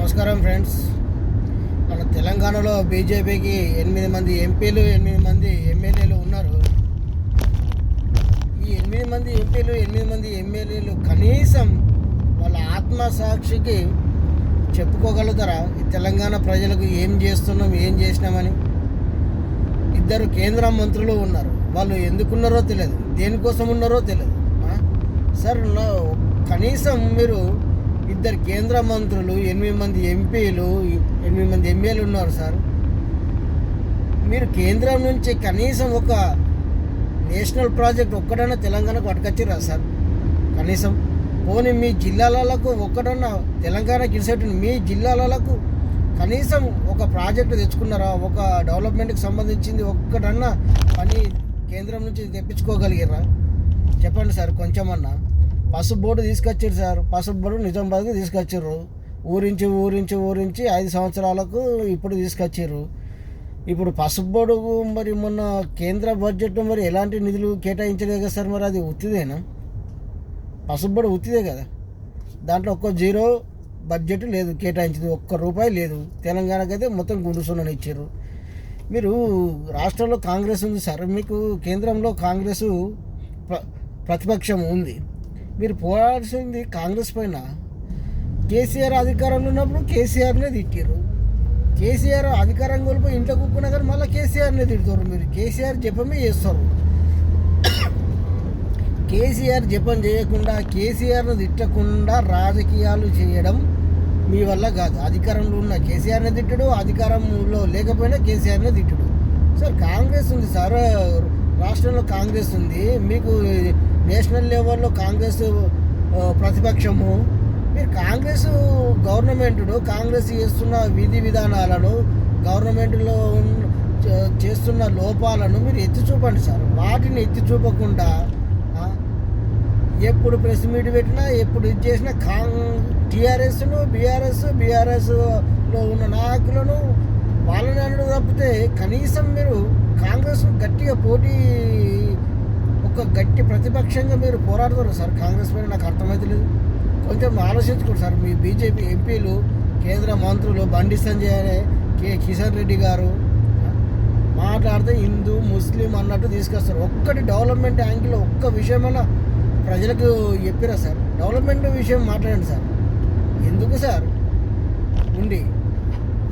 నమస్కారం ఫ్రెండ్స్. మన తెలంగాణలో బీజేపీకి 8 మంది ఎంపీలు 8 మంది ఎమ్మెల్యేలు ఉన్నారు. ఈ 8 మంది ఎంపీలు 8 మంది ఎమ్మెల్యేలు కనీసం వాళ్ళ ఆత్మసాక్షికి చెప్పుకోగలుగుతారా ఈ తెలంగాణ ప్రజలకు ఏం చేస్తున్నాం ఏం చేసినామని? 2 కేంద్ర మంత్రులు ఉన్నారు. వాళ్ళు ఎందుకున్నారో తెలియదు, దేనికోసం ఉన్నారో తెలియదు. సార్ కనీసం మీరు 2 కేంద్ర మంత్రులు 8 మంది ఎంపీలు 8 మంది ఎమ్మెల్యేలు ఉన్నారు సార్. మీరు కేంద్రం నుంచి కనీసం ఒక నేషనల్ ప్రాజెక్ట్ ఒక్కడన్నా తెలంగాణకు పట్టుకొచ్చిరా సార్? కనీసం పోనీ మీ జిల్లాలకు ఒక్కడన్నా తెలంగాణకి ఇన్సెట్ మీ జిల్లాలకు కనీసం ఒక ప్రాజెక్టు తెచ్చుకున్నారా? ఒక డెవలప్మెంట్కి సంబంధించింది ఒక్కడన్నా పని కేంద్రం నుంచి తెప్పించుకోగలిగారా? చెప్పండి సార్. కొంచెమన్నా పసుపు బోర్డు తీసుకొచ్చారు సార్. పసుపు బోర్డు నిజామాబాద్కి తీసుకొచ్చారు. ఊరించి 5 సంవత్సరాలకు ఇప్పుడు తీసుకొచ్చారు. ఇప్పుడు పసుపు బోర్డుకు మరి మొన్న కేంద్ర బడ్జెట్ మరి ఎలాంటి నిధులు కేటాయించలేదు కదా సార్. మరి అది ఉత్తిదేనా? పసుపు బోర్డు ఉత్తిదే కదా. దాంట్లో ఒక్క జీరో బడ్జెట్ లేదు, కేటాయించింది ₹1 లేదు. తెలంగాణకి అయితే మొత్తం గుండుసున్నని ఇచ్చారు. మీరు రాష్ట్రంలో కాంగ్రెస్ ఉంది సార్, మీకు కేంద్రంలో కాంగ్రెస్ ప్రతిపక్షం ఉంది. మీరు పోరాడాల్సింది కాంగ్రెస్ పైన. కేసీఆర్ అధికారంలో ఉన్నప్పుడు కేసీఆర్నే తిట్టారు. కేసీఆర్ అధికారం కోల్పోయి ఇంట్లో కూకున్నా కానీ మళ్ళీ కేసీఆర్నే తిడతారు. మీరు కేసీఆర్ జపమే చేస్తారు. కేసీఆర్ జపం చేయకుండా, కేసీఆర్ను తిట్టకుండా రాజకీయాలు చేయడం మీ వల్ల కాదు. అధికారంలో ఉన్న కేసీఆర్నే తిట్టడు, అధికారంలో లేకపోయినా కేసీఆర్నే తిట్టడు. సార్ కాంగ్రెస్ ఉంది సార్, రాష్ట్రంలో కాంగ్రెస్ ఉంది. మీకు నేషనల్ లెవెల్లో కాంగ్రెస్ ప్రతిపక్షము. మీరు కాంగ్రెస్ గవర్నమెంటును, కాంగ్రెస్ చేస్తున్న విధి విధానాలను, గవర్నమెంట్లో చేస్తున్న లోపాలను మీరు ఎత్తి చూపండి సార్. వాటిని ఎత్తి చూపకుండా ఎప్పుడు ప్రెస్ మీట్ పెట్టినా, ఎప్పుడు ఇది చేసినా టీఆర్ఎస్ను బీఆర్ఎస్లో ఉన్న నాయకులను వాళ్ళని అనడం తప్పితే కనీసం మీరు కాంగ్రెస్ గట్టిగా ఒక గట్టి ప్రతిపక్షంగా మీరు పోరాడతారు సార్ కాంగ్రెస్ పైన. నాకు అర్థమవుతలేదు. కొంచెం ఆలోచించుకోండి సార్. మీ బీజేపీ ఎంపీలు, కేంద్ర మంత్రులు బండి సంజయ్ అనే కిషన్ రెడ్డి గారు మాట్లాడితే హిందూ ముస్లిం అన్నట్టు తీసుకొస్తారు. ఒక్కటి డెవలప్మెంట్ యాంగిల్ ఒక్క విషయమైనా ప్రజలకు చెప్పిరా సార్? డెవలప్మెంట్ విషయం మాట్లాడండి సార్. ఎందుకు సార్ ఉండి